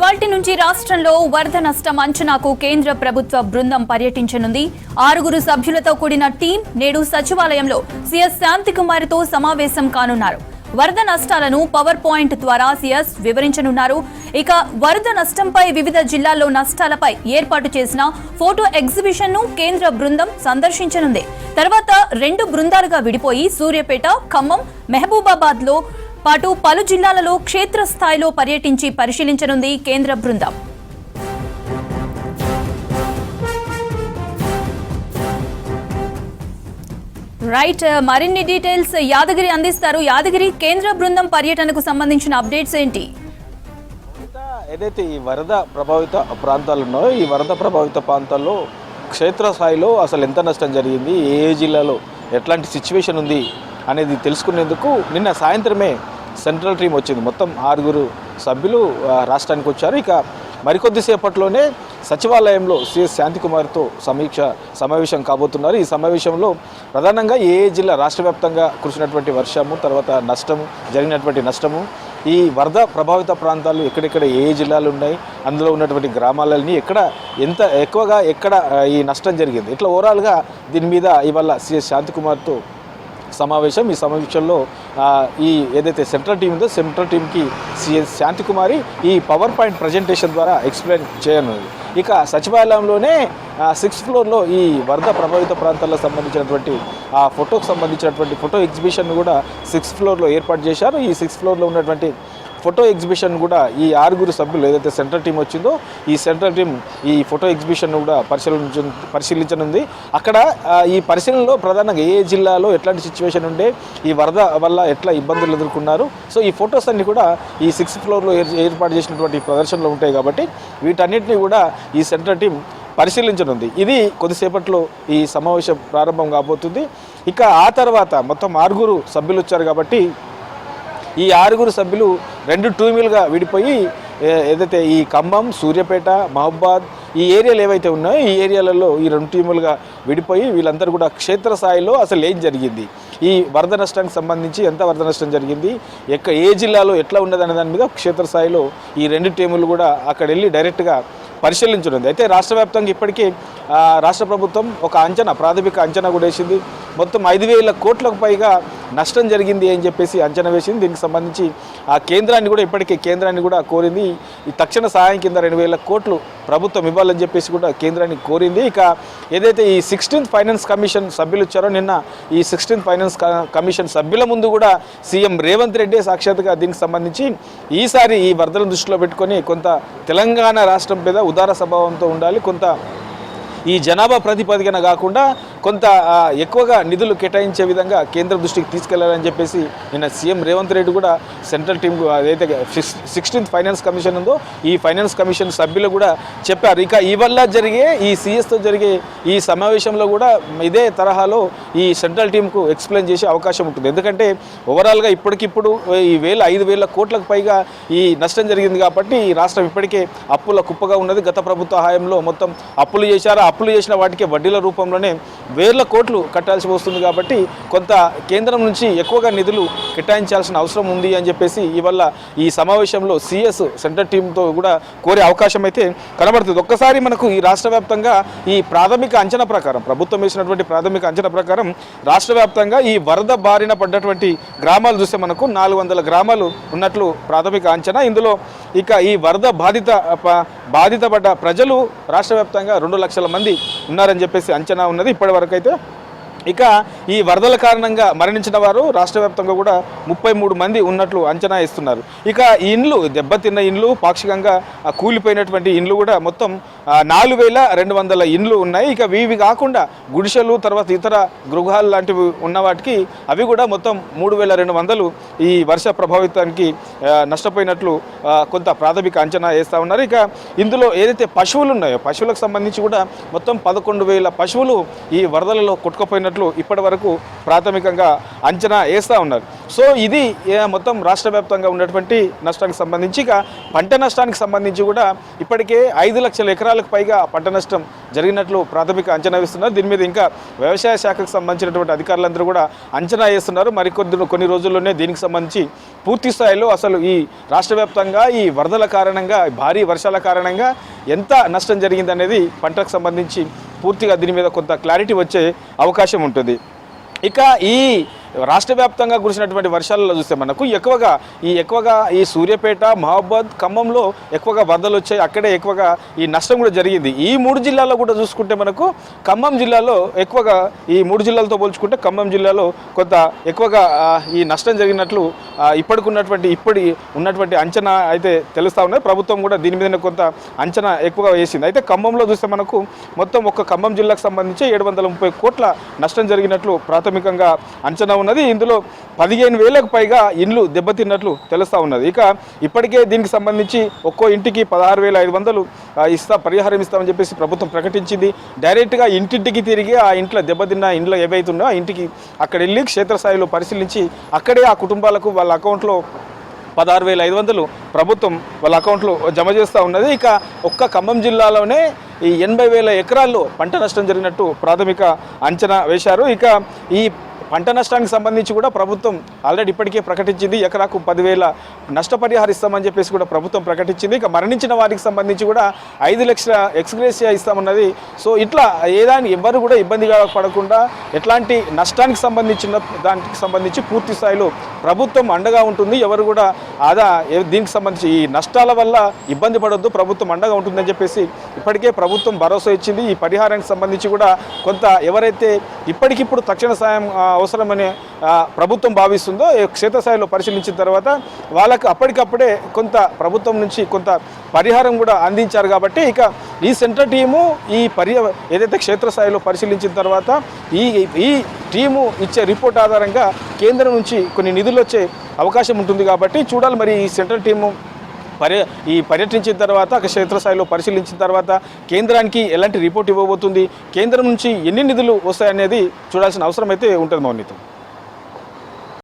ఇవాల్టి నుంచి రాష్ట్రంలో వరద నష్టం అంచనాకు కేంద్ర ప్రభుత్వ బృందం పర్యటించనుంది. 6 సభ్యులతో కూడిన టీం నేడు సచివాలయంలో సీఎస్ శాంతికుమారితో సమావేశం కానున్నారు. వరద నష్టాలను పవర్ పాయింట్ ద్వారా సీఎస్ వివరించనున్నారు. ఇక వరద నష్టంపై వివిధ జిల్లాల్లో నష్టాలపై ఏర్పాటు చేసిన ఫోటో ఎగ్జిబిషన్ ను కేంద్ర బృందం సందర్శించనుంది. తర్వాత 2 బృందాలుగా విడిపోయి సూర్యాపేట, ఖమ్మం, మహబూబాబాద్ లో పాటు పలు జిల్లాలలో క్షేత్రస్థాయిలో పర్యటించి పరిశీలించనుంది కేంద్ర బృందం. రైట్, మరిన్ని డీటెయిల్స్ యాదగిరి అందిస్తారు. యాదగిరి, కేంద్ర బృందం పర్యటనకు సంబంధించిన అప్డేట్స్ ఏంటి? ఏదైతే ఈ వరద ప్రభావిత ప్రాంతాలు ఉన్నాయో ఈ వరద ప్రభావిత ప్రాంతాల్లో క్షేత్రస్థాయిలో అసలు ఎంత నష్టం జరిగింది, ఏ జిల్లాలో ఎట్లాంటి సిచ్యువేషన్ ఉంది అనేది తెలుసుకునేందుకు నిన్న సాయంత్రమే సెంట్రల్ టీం వచ్చింది. మొత్తం 6 సభ్యులు రాష్ట్రానికి వచ్చారు. ఇక మరికొద్దిసేపట్లోనే సచివాలయంలో సీఎస్ శాంతికుమార్తో సమావేశం కాబోతున్నారు. ఈ సమావేశంలో ప్రధానంగా ఏ జిల్లా రాష్ట్ర వ్యాప్తంగా కురిసినటువంటి వర్షము, తర్వాత జరిగినటువంటి నష్టము, ఈ వరద ప్రభావిత ప్రాంతాలు ఎక్కడెక్కడ ఏ జిల్లాలు ఉన్నాయి, అందులో ఉన్నటువంటి గ్రామాలని ఎంత ఎక్కువగా ఈ నష్టం జరిగింది, ఇట్లా ఓవరాల్గా దీని మీద ఇవాళ సీఎస్ శాంతికుమార్తో సమావేశం. ఈ సమావేశంలో ఈ ఏదైతే సెంట్రల్ టీం ఉందో సెంట్రల్ టీంకి సీఎస్ శాంతికుమారి ఈ పవర్ పాయింట్ ప్రజెంటేషన్ ద్వారా ఎక్స్ప్లెయిన్ చేయనుంది. ఇక సచివాలయంలోనే 6th ఫ్లోర్లో ఈ వరద ప్రభావిత ప్రాంతాలకు సంబంధించినటువంటి ఫోటోకి సంబంధించినటువంటి ఫోటో ఎగ్జిబిషన్ కూడా 6th ఫ్లోర్లో ఏర్పాటు చేశారు. ఈ 6th ఫ్లోర్లో ఉన్నటువంటి ఫోటో ఎగ్జిబిషన్ కూడా ఈ 6 సభ్యులు ఏదైతే సెంట్రల్ టీం వచ్చిందో ఈ సెంట్రల్ టీం ఈ ఫోటో ఎగ్జిబిషన్ కూడా పరిశీలించనుంది. అక్కడ ఈ పరిశీలనలో ప్రధానంగా ఏ జిల్లాలో ఎట్లాంటి సిచ్యువేషన్ ఉండే, ఈ వరద వల్ల ఎట్లా ఇబ్బందులు ఎదుర్కొన్నారు, సో ఈ ఫొటోస్ అన్ని కూడా ఈ 6th ఫ్లోర్లో ఏర్పాటు చేసినటువంటి ప్రదర్శనలో ఉంటాయి. కాబట్టి వీటన్నిటిని కూడా ఈ సెంట్రల్ టీం పరిశీలించనుంది. ఇది కొద్దిసేపట్లో ఈ సమావేశం ప్రారంభం కాబోతుంది. ఇక ఆ తర్వాత మొత్తం 6 సభ్యులు వచ్చారు కాబట్టి ఈ 6 సభ్యులు 2 టీములుగా విడిపోయి ఏదైతే ఈ ఖమ్మం, సూర్యాపేట, మహబూబాద్ ఈ ఏరియాలు ఏవైతే ఉన్నాయో ఈ ఏరియాలలో ఈ 2 టీములుగా విడిపోయి వీళ్ళందరూ కూడా క్షేత్రస్థాయిలో అసలు ఏం జరిగింది, ఈ వరద నష్టానికి సంబంధించి ఎంత వరద నష్టం జరిగింది, ఏ జిల్లాలో ఎట్లా ఉన్నదనే దాని మీద క్షేత్రస్థాయిలో ఈ 2 టీములు కూడా అక్కడ వెళ్ళి డైరెక్ట్గా పరిశీలించనుంది. అయితే రాష్ట్ర వ్యాప్తంగా ఇప్పటికీ రాష్ట్ర ప్రభుత్వం ఒక ప్రాథమిక అంచనా కూడా వేసింది. మొత్తం 5,000 కోట్లకు పైగా నష్టం జరిగింది అని చెప్పేసి అంచనా వేసింది. దీనికి సంబంధించి కేంద్రాన్ని కూడా కోరింది. ఈ తక్షణ సహాయం కింద 2,000 కోట్లు ప్రభుత్వం ఇవ్వాలని చెప్పేసి కూడా కేంద్రాన్ని కోరింది. ఇక ఏదైతే ఈ 16th ఫైనాన్స్ కమిషన్ సభ్యులు వచ్చారో నిన్న ఈ 16th ఫైనాన్స్ కమిషన్ సభ్యుల ముందు కూడా సీఎం రేవంత్ రెడ్డి సాక్షాత్గా దీనికి సంబంధించి ఈసారి ఈ వరదలను దృష్టిలో పెట్టుకొని కొంత తెలంగాణ రాష్ట్రం మీద ఉదార స్వభావంతో ఉండాలి, కొంత ఈ జనాభా ప్రాతిపదికన కాకుండా కొంత ఎక్కువగా నిధులు కేటాయించే విధంగా కేంద్రం దృష్టికి తీసుకెళ్లాలని చెప్పేసి నిన్న సీఎం రేవంత్ రెడ్డి కూడా సెంట్రల్ టీం ఏదైతే 16th ఫైనాన్స్ కమిషన్ ఉందో ఈ ఫైనాన్స్ కమిషన్ సభ్యులు కూడా చెప్పారు. ఇక ఇవల్ల జరిగే ఈ సీఎస్తో జరిగే ఈ సమావేశంలో కూడా ఇదే తరహాలో ఈ సెంట్రల్ టీంకు ఎక్స్ప్లెయిన్ చేసే అవకాశం ఉంటుంది. ఎందుకంటే ఓవరాల్గా ఇప్పటికిప్పుడు ఈ 5,000 కోట్లకు పైగా ఈ నష్టం జరిగింది కాబట్టి ఈ రాష్ట్రం ఇప్పటికే అప్పుల కుప్పగా ఉన్నది. గత ప్రభుత్వ హయాంలో మొత్తం అప్పులు చేశారు. అప్పులు చేసిన వాటికి వడ్డీల రూపంలోనే 1,000 కోట్లు కట్టాల్సి వస్తుంది. కాబట్టి కొంత కేంద్రం నుంచి ఎక్కువగా నిధులు కేటాయించాల్సిన అవసరం ఉంది అని చెప్పేసి ఇవాళ ఈ సమావేశంలో సీఎస్ సెంట్రల్ టీంతో కూడా కోరే అవకాశం అయితే కనబడుతుంది. ఒక్కసారి మనకు ఈ రాష్ట్ర వ్యాప్తంగా ఈ ప్రాథమిక అంచనా ప్రకారం ప్రభుత్వం వేసినటువంటి ప్రాథమిక అంచనా ప్రకారం రాష్ట్ర వ్యాప్తంగా ఈ వరద బారిన పడ్డటువంటి గ్రామాలు చూస్తే మనకు 400 గ్రామాలు ఉన్నట్లు ప్రాథమిక అంచనా. ఇందులో ఇక ఈ వరద బాధితపడ్డ ప్రజలు రాష్ట్ర వ్యాప్తంగా 2 లక్షల మంది ఉన్నారని చెప్పేసి అంచనా ఉన్నది ఇప్పటివరకు అయితే. ఇక ఈ వరదల కారణంగా మరణించిన వారు రాష్ట్ర వ్యాప్తంగా కూడా 33 మంది ఉన్నట్లు అంచనా ఇస్తున్నారు. ఇక ఈ ఇండ్లు దెబ్బతిన్న ఇండ్లు, పాక్షికంగా కూలిపోయినటువంటి ఇండ్లు కూడా మొత్తం 4,200 ఇండ్లు ఉన్నాయి. ఇక ఇవి కాకుండా గుడిసెలు, తర్వాత ఇతర గృహాలు లాంటివి ఉన్న వాటికి అవి కూడా మొత్తం 3,200 ఈ వర్ష ప్రభావితానికి నష్టపోయినట్లు కొంత ప్రాథమిక అంచనా వేస్తూ ఉన్నారు. ఇక ఇందులో ఏదైతే పశువులు ఉన్నాయో పశువులకు సంబంధించి కూడా మొత్తం 11,000 పశువులు ఈ వరదలలో కొట్టుకుపోయినట్లు ఇప్పటి వరకు ప్రాథమికంగా అంచనా వేస్తూ ఉన్నారు. సో ఇది మొత్తం రాష్ట్ర వ్యాప్తంగా ఉన్నటువంటి నష్టానికి సంబంధించి ఇక పంట నష్టానికి సంబంధించి కూడా ఇప్పటికే 5 లక్షల ఎకరాలకు పైగా పంట నష్టం జరిగినట్లు ప్రాథమిక అంచనా వేస్తున్నారు. దీని మీద ఇంకా వ్యవసాయ శాఖకు సంబంధించినటువంటి అధికారులందరూ కూడా అంచనా వేస్తున్నారు. కొన్ని రోజుల్లోనే దీనికి సంబంధించి పూర్తి స్థాయిలో అసలు ఈ రాష్ట్ర వ్యాప్తంగా ఈ వరదల కారణంగా భారీ వర్షాల కారణంగా ఎంత నష్టం జరిగింది అనేది పంటకు సంబంధించి పూర్తిగా దీని మీద కొంత క్లారిటీ వచ్చే అవకాశం ఉంటుంది. ఇక ఈ రాష్ట్ర వ్యాప్తంగా కురిసినటువంటి వర్షాలలో చూస్తే మనకు ఎక్కువగా ఈ సూర్యాపేట, మహబాద్, ఖమ్మంలో ఎక్కువగా వరదలు వచ్చాయి. అక్కడే ఎక్కువగా ఈ నష్టం కూడా జరిగింది. ఈ 3 జిల్లాల్లో కూడా చూసుకుంటే మనకు ఖమ్మం జిల్లాలో ఎక్కువగా ఈ 3 జిల్లాలతో పోల్చుకుంటే ఖమ్మం జిల్లాలో కొంత ఎక్కువగా ఈ నష్టం జరిగినట్లు ఇప్పటి ఉన్నటువంటి అంచనా అయితే తెలుస్తూ ఉన్నాయి. ప్రభుత్వం కూడా దీని మీద కొంత అంచనా ఎక్కువగా వేసింది. అయితే ఖమ్మంలో చూస్తే మనకు మొత్తం ఒక్క ఖమ్మం జిల్లాకు సంబంధించి 730 కోట్ల నష్టం జరిగినట్లు ప్రాథమికంగా అంచనా ఉన్నది. ఇందులో 15,000కు పైగా ఇండ్లు దెబ్బతిన్నట్లు తెలుస్తూ ఉన్నది. ఇక ఇప్పటికే దీనికి సంబంధించి ఒక్కో ఇంటికి 16,500 పరిహారం ఇస్తామని చెప్పేసి ప్రభుత్వం ప్రకటించింది. డైరెక్ట్గా ఇంటింటికి తిరిగి ఆ ఇంట్లో దెబ్బతిన్న ఇండ్లు ఏవైతున్నాయో ఆ ఇంటికి అక్కడ వెళ్ళి క్షేత్రస్థాయిలో పరిశీలించి అక్కడే ఆ కుటుంబాలకు వాళ్ళ అకౌంట్లో 16,500 ప్రభుత్వం వాళ్ళ అకౌంట్లో జమ చేస్తూ ఉన్నది. ఇక ఒక్క ఖమ్మం జిల్లాలోనే ఈ 80,000 ఎకరాల్లో పంట నష్టం జరిగినట్టు ప్రాథమిక అంచనా వేశారు. ఇక ఈ పంట నష్టానికి సంబంధించి కూడా ప్రభుత్వం ఆల్రెడీ ఇప్పటికే ప్రకటించింది. ఎకరాకు 10,000 నష్టపరిహారం ఇస్తామని చెప్పేసి కూడా ప్రభుత్వం ప్రకటించింది. ఇక మరణించిన వారికి సంబంధించి కూడా 5 లక్షల ఎక్స్గ్రేషియా ఇస్తామన్నది. సో ఇట్లా ఎవరు కూడా ఇబ్బందిగా పడకుండా ఎట్లాంటి నష్టానికి సంబంధించి పూర్తి స్థాయిలో ప్రభుత్వం అండగా ఉంటుంది. ఎవరు కూడా దీనికి సంబంధించి ఈ నష్టాల వల్ల ఇబ్బంది పడొద్దు, ప్రభుత్వం అండగా ఉంటుందని చెప్పేసి ఇప్పటికే ప్రభుత్వం భరోసా ఇచ్చింది. ఈ పరిహారానికి సంబంధించి కూడా కొంత ఎవరైతే ఇప్పటికిప్పుడు తక్షణ సాయం అవసరమని ప్రభుత్వం భావిస్తుందో క్షేత్రస్థాయిలో పరిశీలించిన తర్వాత వాళ్ళకు అప్పటికప్పుడే కొంత ప్రభుత్వం నుంచి కొంత పరిహారం కూడా అందించారు. కాబట్టి ఇక ఈ సెంట్రల్ టీము ఏదైతే క్షేత్రస్థాయిలో పరిశీలించిన తర్వాత ఈ టీము ఇచ్చే రిపోర్ట్ ఆధారంగా కేంద్రం నుంచి కొన్ని నిధులు వచ్చే అవకాశం ఉంటుంది. కాబట్టి చూడాలి మరి ఈ సెంట్రల్ టీము పర్యటించిన తర్వాత క్షేత్రస్థాయిలో పరిశీలించిన తర్వాత కేంద్రానికి ఎలాంటి రిపోర్ట్ ఇవ్వబోతుంది, కేంద్రం నుంచి ఎన్ని నిధులు వస్తాయనేది చూడాల్సిన అవసరం అయితే ఉంటుంది. మౌనిత.